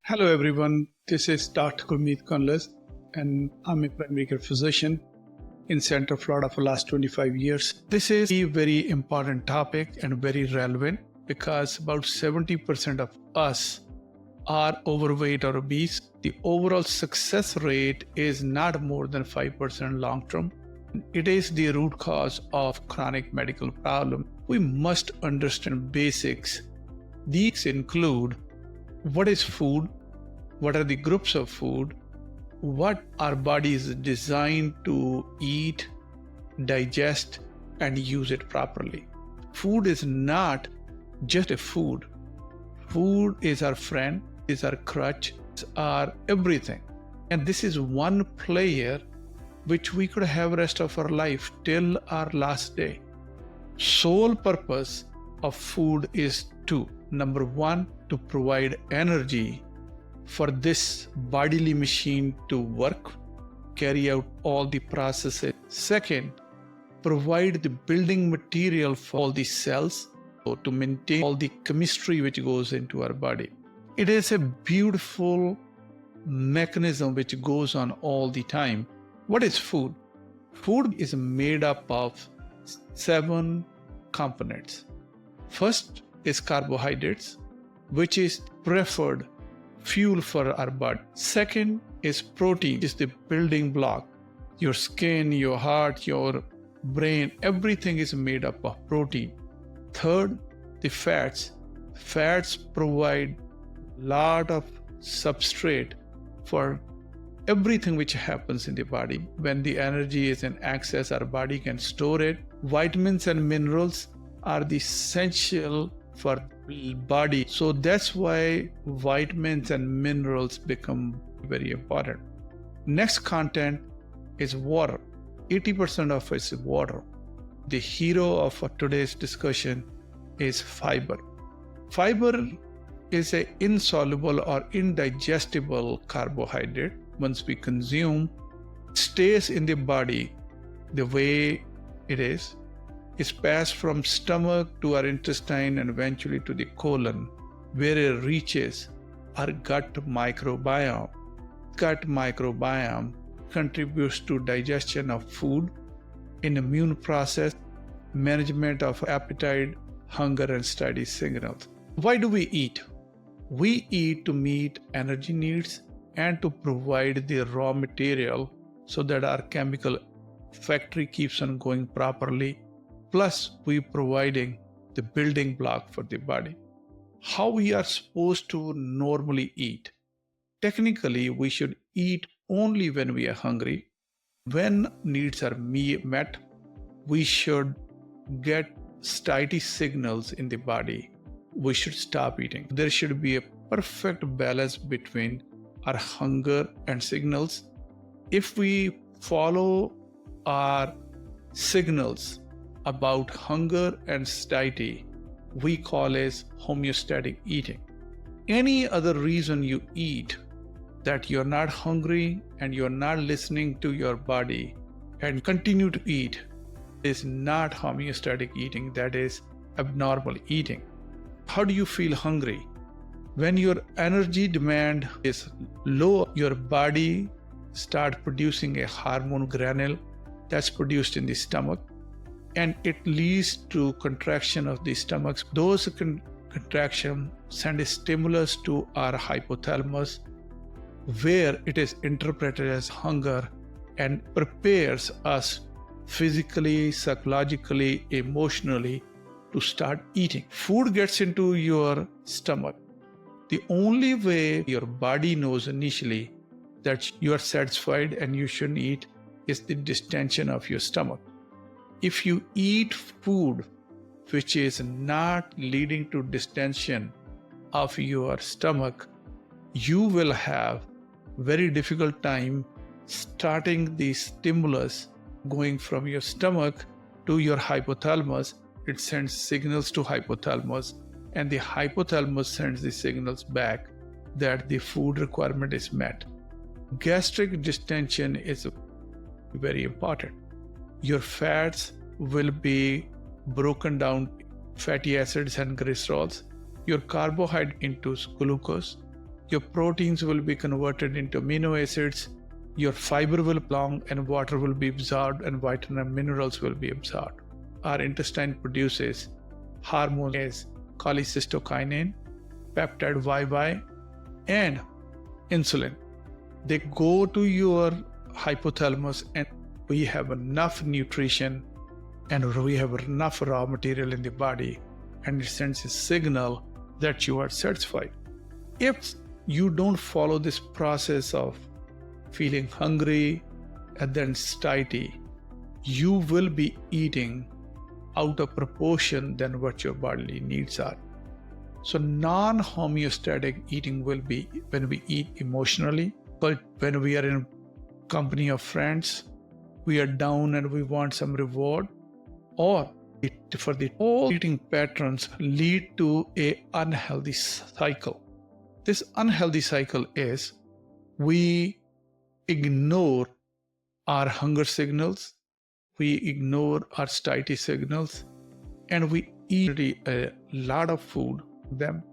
Hello everyone, this is Dr. Kundlas and I'm a primary care physician in Central Florida for the last 25 years. This is a very important topic and very relevant because about 70% of us are overweight or obese. The overall success rate is not more than 5% long term. It is the root cause of chronic medical problem. We must understand basics. These include what is food, what are the groups of food, what our body is designed to eat, digest, and use it properly. Food is not just a food. Food is our friend, is our crutch, is our everything. And this is one player which we could have rest of our life till our last day. Sole purpose of food is two. Number one, to provide energy for this bodily machine to work, carry out all the processes. Second, provide the building material for all the cells to maintain all the chemistry which goes into our body. It is a beautiful mechanism which goes on all the time. What is food? Food is made up of 7 components. First is carbohydrates, which is preferred fuel for our body. Second is protein, is the building block. Your skin, your heart, your brain, everything is made up of protein. Third, the fats. Fats provide lot of substrate for everything which happens in the body. When the energy is in excess, our body can store it. Vitamins and minerals are the essential for body. So that's why vitamins and minerals become very important. Next content is water. 80% of it is water. The hero of today's discussion is fiber. Fiber is an insoluble or indigestible carbohydrate. Once we consume, it stays in the body the way it is. It's passed from stomach to our intestine and eventually to the colon, where it reaches our gut microbiome. Gut microbiome contributes to digestion of food, in immune process, management of appetite, hunger, and steady signals. Why do we eat? We eat to meet energy needs and to provide the raw material so that our chemical factory keeps on going properly. Plus, we providing the building block for the body. How we are supposed to normally eat? Technically, we should eat only when we are hungry. When needs are met, we should get steady signals in the body. We should stop eating. There should be a perfect balance between our hunger and signals. If we follow our signals about hunger and satiety, we call as homeostatic eating. Any other reason you eat, that you're not hungry and you're not listening to your body and continue to eat, is not homeostatic eating, that is abnormal eating. How do you feel hungry? When your energy demand is low, your body start producing a hormone granule that's produced in the stomach, and it leads to contraction of the stomach. Those contractions send a stimulus to our hypothalamus, where it is interpreted as hunger and prepares us physically, psychologically, emotionally to start eating. Food gets into your stomach. The only way your body knows initially that you are satisfied and you shouldn't eat is the distension of your stomach. If you eat food which is not leading to distension of your stomach, you will have very difficult time starting the stimulus going from your stomach to your hypothalamus. It sends signals to hypothalamus, and the hypothalamus sends the signals back that the food requirement is met. Gastric distension is very important. Your fats will be broken down, fatty acids and glycerols. Your carbohydrate into glucose, your proteins will be converted into amino acids, your fiber will belong, and water will be absorbed, and vitamin and minerals will be absorbed. Our intestine produces hormones cholecystokinin, peptide YY, and insulin. They go to your hypothalamus, and we have enough nutrition and we have enough raw material in the body, and it sends a signal that you are satisfied. If you don't follow this process of feeling hungry and then satiety, you will be eating out of proportion than what your bodily needs are. So non-homeostatic eating will be when we eat emotionally, but when we are in company of friends, we are down and we want some reward, or for the all eating patterns lead to a unhealthy cycle. This unhealthy cycle is we ignore our hunger signals, we ignore our satiety signals, and we eat a lot of food. Them.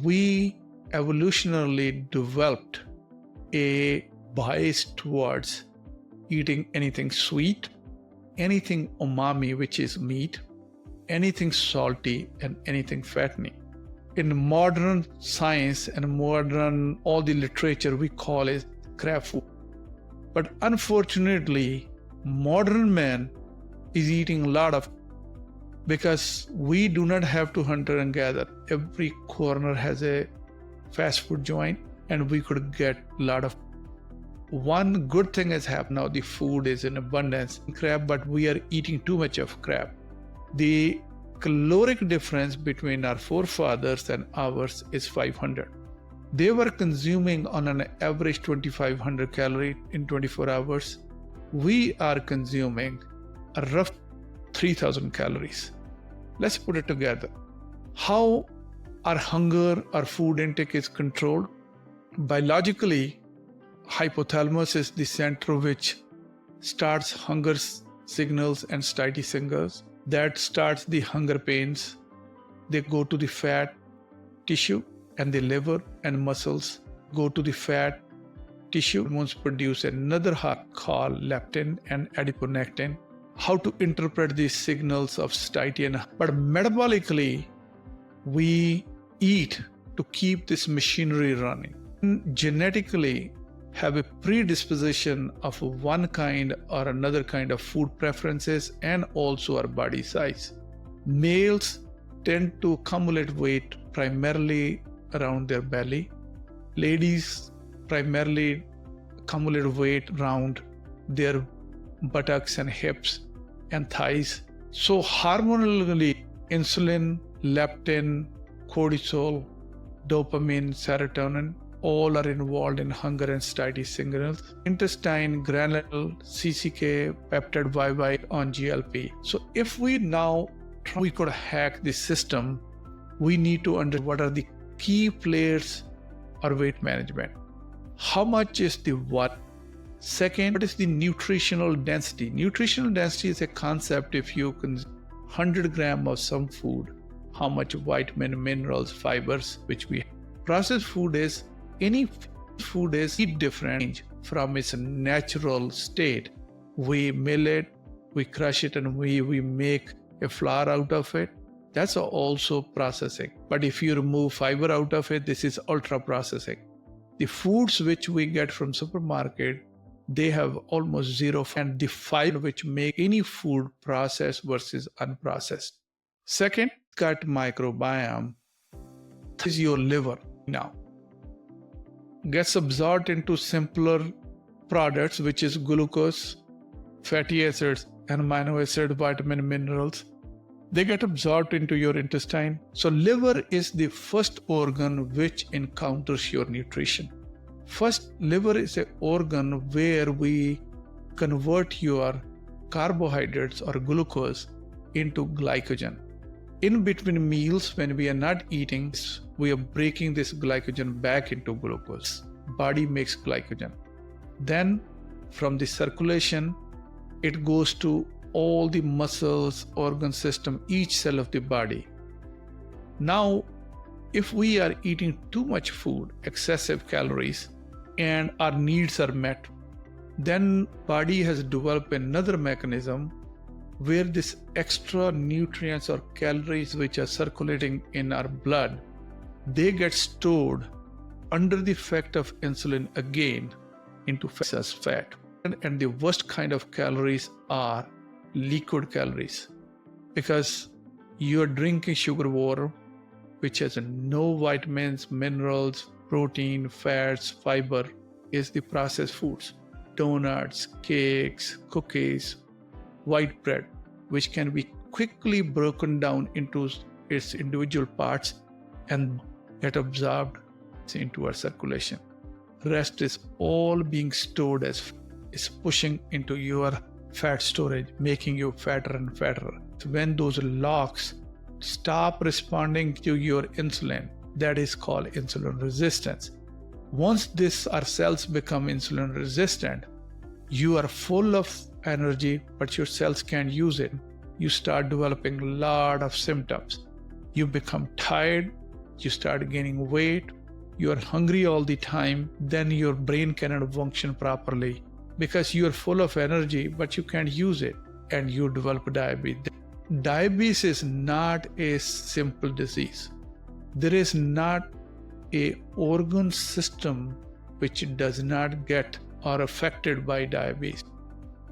We evolutionarily developed a bias towards eating anything sweet, anything umami, which is meat, anything salty, and anything fattening. In modern science and modern all the literature, we call it crab food. But unfortunately, modern man is eating a lot of, because we do not have to hunt and gather. Every corner has a fast food joint, and we could get a lot of. One good thing has happened now, the food is in abundance in crab, but we are eating too much of crab. The caloric difference between our forefathers and ours is 500. They were consuming on an average 2500 calories in 24 hours. We are consuming a rough 3000 calories. Let's put it together. How our hunger, our food intake is controlled? Biologically, hypothalamus is the center which starts hunger signals and satiety signals. That starts the hunger pains. They go to the fat tissue, and the liver and muscles go to the fat tissue. Hormones produce another hormone called leptin and adiponectin. How to interpret these signals of satiety, but metabolically, we eat to keep this machinery running. Genetically, have a predisposition of one kind or another kind of food preferences, and also our body size. Males tend to accumulate weight primarily around their belly. Ladies primarily accumulate weight around their buttocks and hips and thighs. So hormonally, insulin, leptin, cortisol, dopamine, serotonin, all are involved in hunger and satiety signals. Intestine, granule, CCK, peptide YY on GLP. So if we could hack this system, we need to understand what are the key players or weight management. How much is the what? Second, what is the nutritional density? Nutritional density is a concept. If you consume 100 grams of some food, how much vitamin, minerals, fibers, which we have. Processed food is any food is different from its natural state. We mill it, we crush it, and we make a flour out of it. That's also processing. But if you remove fiber out of it, this is ultra processing. The foods which we get from supermarket, they have almost zero, and the fiber which make any food processed versus unprocessed. Second, gut microbiome. This is your liver now. Gets absorbed into simpler products, which is glucose, fatty acids, amino acid, vitamin, minerals. They get absorbed into your intestine. So liver is the first organ which encounters your nutrition. First, liver is an organ where we convert your carbohydrates or glucose into glycogen. In between meals, when we are not eating, we are breaking this glycogen back into glucose. Body makes glycogen. Then from the circulation, it goes to all the muscles, organ system, each cell of the body. Now, If we are eating too much food, excessive calories, and our needs are met, then body has developed another mechanism where this extra nutrients or calories which are circulating in our blood, they get stored under the effect of insulin again into fat as fat. And the worst kind of calories are liquid calories, because you're drinking sugar water which has no vitamins, minerals, protein, fats, fiber, is the processed foods, donuts, cakes, cookies, white bread, which can be quickly broken down into its individual parts and get absorbed into our circulation. Rest is all being stored as is pushing into your fat storage, making you fatter and fatter. So when those locks stop responding to your insulin, that is called insulin resistance. Once our cells become insulin resistant, you are full of energy, but your cells can't use it. You start developing a lot of symptoms. You become tired, you start gaining weight, you are hungry all the time, then your brain cannot function properly because you are full of energy, but you can't use it, and you develop diabetes. Diabetes is not a simple disease. There is not an organ system which does not get or affected by diabetes.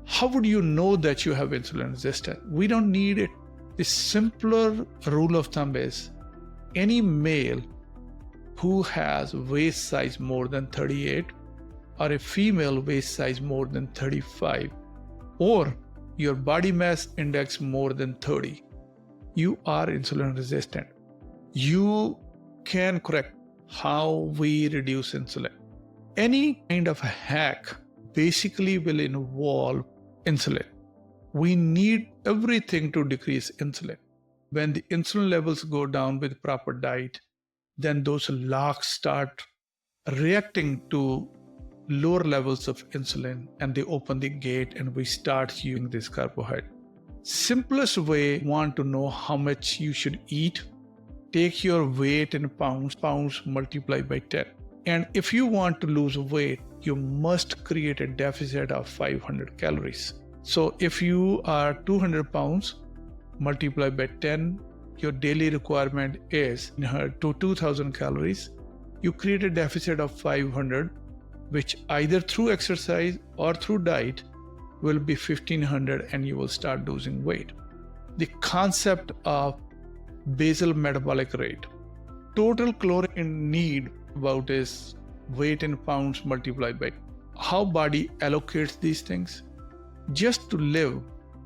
How would you know that you have insulin resistance? We don't need it. The simpler rule of thumb is any male who has waist size more than 38 or a female waist size more than 35 or your body mass index more than 30, you are insulin resistant. You can correct how we reduce insulin. Any kind of a hack basically will involve insulin. We need everything to decrease insulin. When the insulin levels go down with proper diet, then those locks start reacting to lower levels of insulin and they open the gate and we start using this carbohydrate. Simplest way, want to know how much you should eat, take your weight in pounds multiply by 10. And if you want to lose weight, you must create a deficit of 500 calories. So if you are 200 pounds, multiply by 10, your daily requirement is to 2000 calories. You create a deficit of 500, which either through exercise or through diet will be 1500 and you will start losing weight. The concept of basal metabolic rate. Total caloric need about is weight in pounds multiplied by how body allocates these things. Just to live,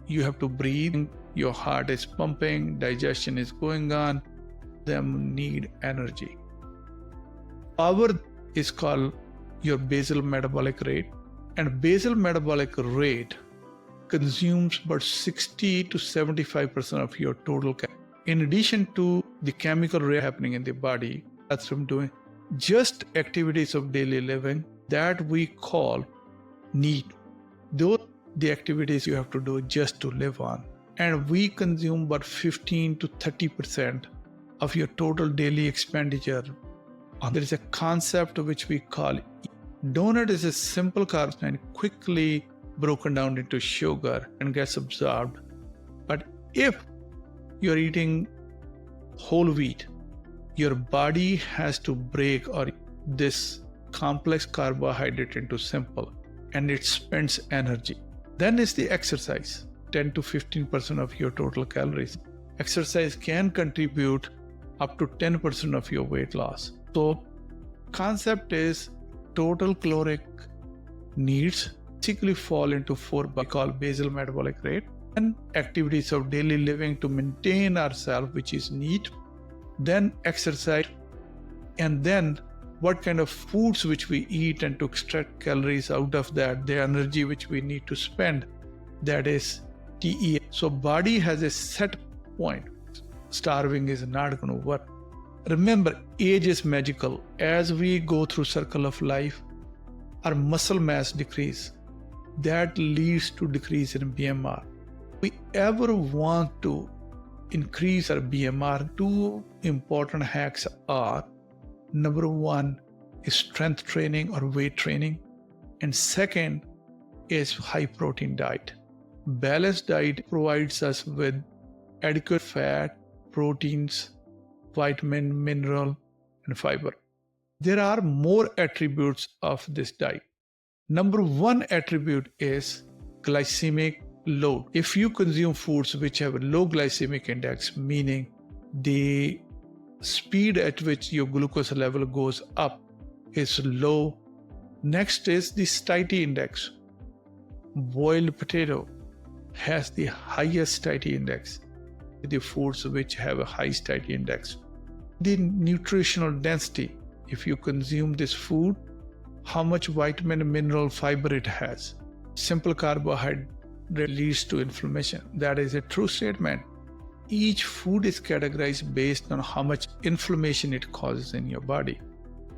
you have to breathe, your heart is pumping, digestion is going on, them need energy. Power is called your basal metabolic rate, and basal metabolic rate consumes about 60 to 75% of your total calories. In addition to the chemical reaction happening in the body, that's from doing just activities of daily living that we call need. Those the activities you have to do just to live on. And we consume about 15 to 30% of your total daily expenditure. There is a concept which we call donut is a simple carbohydrate quickly broken down into sugar and gets absorbed. But if you're eating whole wheat, your body has to break or this complex carbohydrate into simple and it spends energy. Then is the exercise, 10 to 15% of your total calories. Exercise can contribute up to 10% of your weight loss. So concept is total caloric needs basically fall into four we call basal metabolic rate and activities of daily living to maintain ourselves, which is need, then exercise, and then what kind of foods which we eat and to extract calories out of that, the energy which we need to spend, that is TE. So body has a set point. Starving is not going to work. Remember, age is magical. As we go through circle of life, our muscle mass decrease. That leads to decrease in BMR. We ever want to increase our BMR to important hacks are: number one is strength training or weight training, and second is high protein diet. Balanced diet provides us with adequate fat, proteins, vitamin, mineral, and fiber. There are more attributes of this diet. Number one attribute is glycemic load. If you consume foods which have a low glycemic index, meaning the speed at which your glucose level goes up is low. Next is the satiety index. Boiled potato has the highest satiety index. The foods which have a high satiety index. The nutritional density. If you consume this food, how much vitamin, mineral, fiber it has. Simple carbohydrate leads to inflammation. That is a true statement. Each food is categorized based on how much inflammation it causes in your body.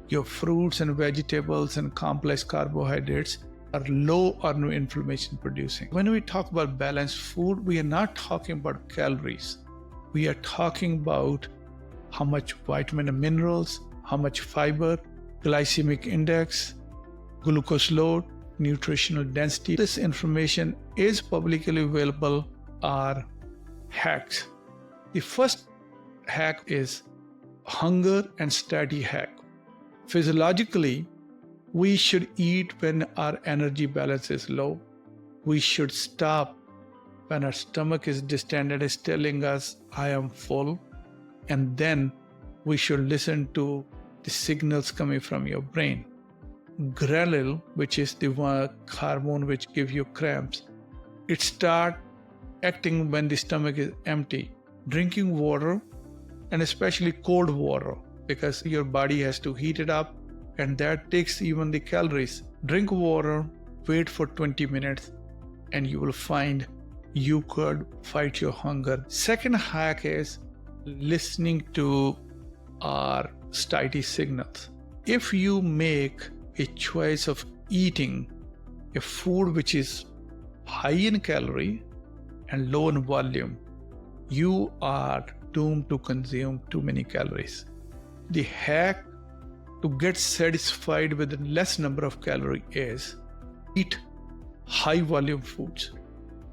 Your fruits and vegetables and complex carbohydrates are low or no inflammation producing. When we talk about balanced food, we are not talking about calories. We are talking about how much vitamin and minerals, how much fiber, glycemic index, glucose load, nutritional density. This information is publicly available are hacks. The first hack is hunger and satiety hack. Physiologically, we should eat when our energy balance is low. We should stop when our stomach is distended, is telling us, I am full. And then we should listen to the signals coming from your brain. Ghrelin, which is the hormone which gives you cramps, it starts acting when the stomach is empty. Drinking water, and especially cold water, because your body has to heat it up, and that takes even the calories. Drink water, wait for 20 minutes, and you will find you could fight your hunger. Second hack is listening to our satiety signals. If you make a choice of eating a food which is high in calorie and low in volume, you are doomed to consume too many calories. The hack to get satisfied with a less number of calories is eat high volume foods.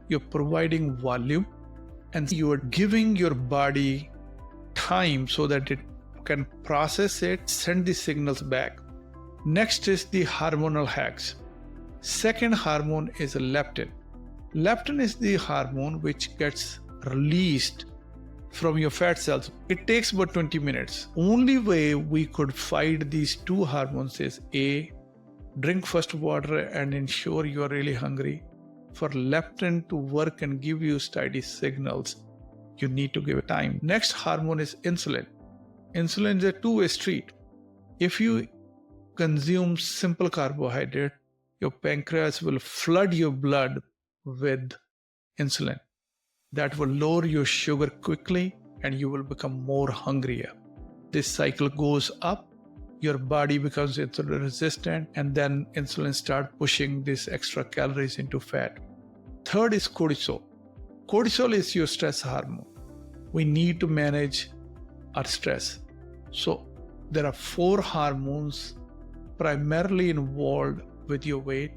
You're providing volume and you are giving your body time so that it can process it, send the signals back. Next is the hormonal hacks. Second hormone is leptin. Leptin is the hormone which gets released from your fat cells. It takes about 20 minutes. Only way we could fight these two hormones is A, drink first water and ensure you are really hungry. For leptin to work and give you satiety signals, you need to give it time. Next hormone is insulin. Insulin is a two-way street. If you consume simple carbohydrate, your pancreas will flood your blood with insulin. That will lower your sugar quickly and you will become more hungrier. This cycle goes up, your body becomes insulin resistant, and then insulin starts pushing these extra calories into fat. Third is cortisol. Cortisol is your stress hormone. We need to manage our stress. So there are 4 hormones primarily involved with your weight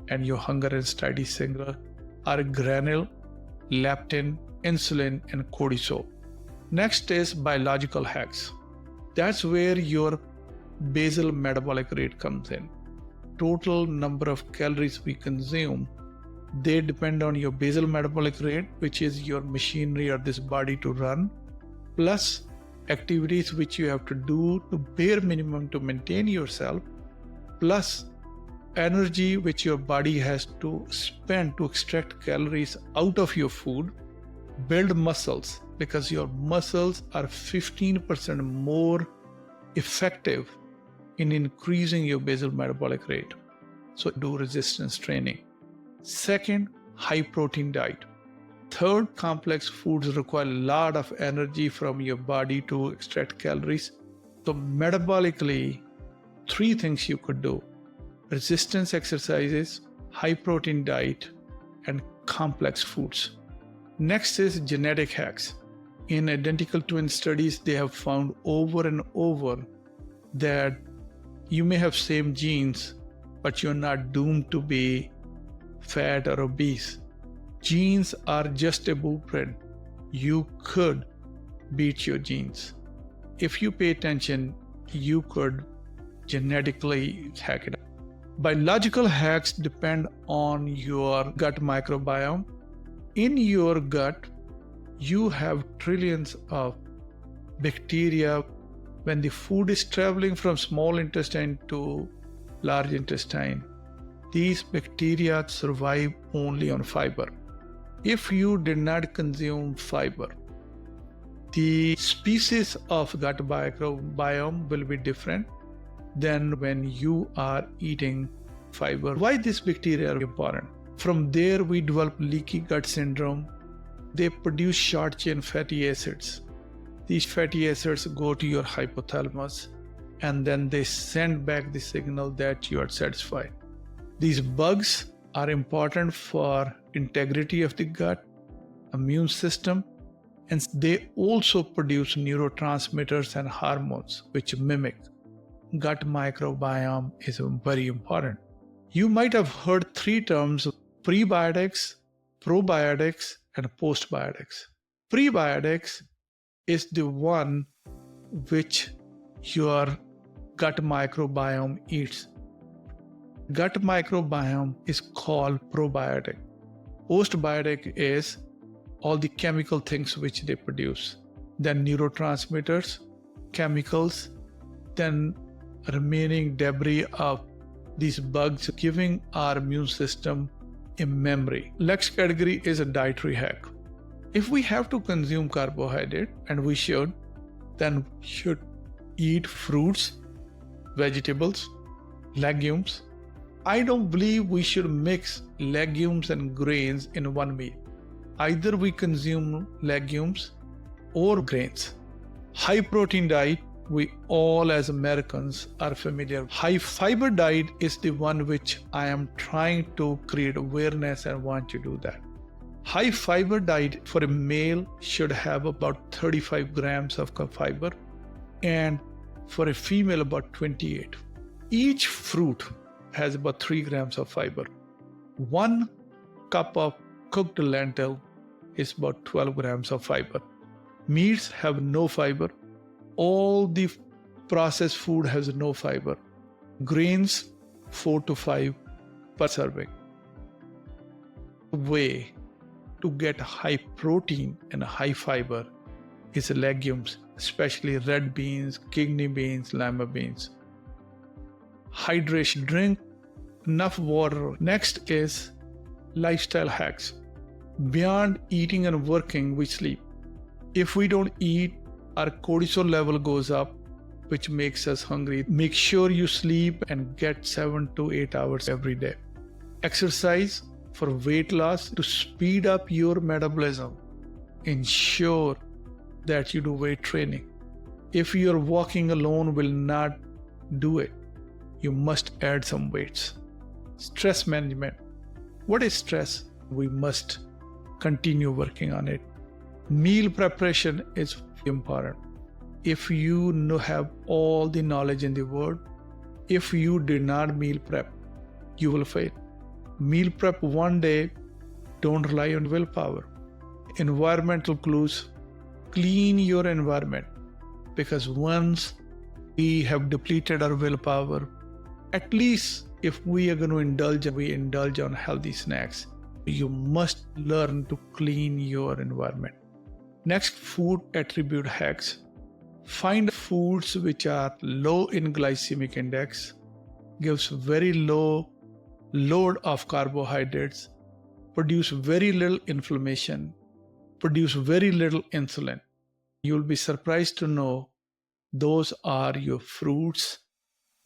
and your hunger and satiety signal are ghrelin, leptin, insulin, and cortisol. Next is biological hacks. That's where your basal metabolic rate comes in. Total number of calories we consume, they depend on your basal metabolic rate, which is your machinery or this body to run, plus activities which you have to do to bare minimum to maintain yourself, plus energy which your body has to spend to extract calories out of your food, build muscles, because your muscles are 15% more effective in increasing your basal metabolic rate. So do resistance training. Second, high protein diet. Third, complex foods require a lot of energy from your body to extract calories. So metabolically, 3 things you could do: resistance exercises, high protein diet, and complex foods. Next is genetic hacks. In identical twin studies, they have found over and over that you may have same genes, but you're not doomed to be fat or obese. Genes are just a blueprint. You could beat your genes. If you pay attention, you could genetically hack it up. Biological hacks depend on your gut microbiome. In your gut, you have trillions of bacteria. When the food is traveling from small intestine to large intestine, these bacteria survive only on fiber. If you did not consume fiber, the species of gut microbiome will be different than when you are eating fiber. Why these bacteria are important? From there, we develop leaky gut syndrome. They produce short chain fatty acids. These fatty acids go to your hypothalamus, and then they send back the signal that you are satisfied. These bugs are important for integrity of the gut, immune system, and they also produce neurotransmitters and hormones which mimic. Gut microbiome is very important. You might have heard three terms: prebiotics, probiotics, and postbiotics. Prebiotics is the one which your gut microbiome eats. Gut microbiome is called probiotic. Postbiotic is all the chemical things which they produce. Then neurotransmitters, chemicals, then remaining debris of these bugs, giving our immune system a memory. Next category is a dietary hack. If we have to consume carbohydrate, and we should, then we should eat fruits, vegetables, legumes. I don't believe we should mix legumes and grains in one meal. Either we consume legumes or grains. High protein diet, we all as Americans are familiar. High fiber diet is the one which I am trying to create awareness and want to do that. High fiber diet for a male should have about 35 grams of fiber, and for a female about 28. Each fruit has about 3 grams of fiber. 1 cup of cooked lentil is about 12 grams of fiber. Meats have no fiber. All the processed food has no fiber. Grains 4 to 5 per serving. Way to get high protein and high fiber is legumes, especially red beans, kidney beans, lima beans. Hydration, drink enough water. Next is lifestyle hacks. Beyond eating and working, we sleep. If we don't eat, our cortisol level goes up, which makes us hungry. Make sure you sleep and get 7 to 8 hours every day. Exercise for weight loss to speed up your metabolism. Ensure that you do weight training. If you're walking alone, will not do it. You must add some weights. Stress management. What is stress? We must continue working on it. Meal preparation is important. If you have all the knowledge in the world, if you did not meal prep, you will fail. Meal prep one day, don't rely on willpower. Environmental clues, clean your environment, because once we have depleted our willpower, at least if we are going to indulge, we indulge on healthy snacks. You must learn to clean your environment. Next, food attribute hacks. Find foods which are low in glycemic index, gives very low load of carbohydrates, produce very little inflammation, produce very little insulin. You'll be surprised to know those are your fruits,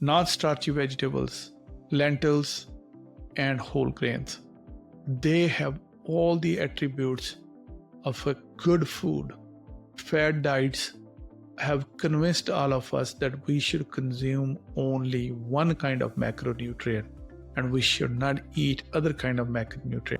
non-starchy vegetables, lentils, and whole grains. They have all the attributes of a good food. Fad diets have convinced all of us that we should consume only one kind of macronutrient, and we should not eat other kind of macronutrient.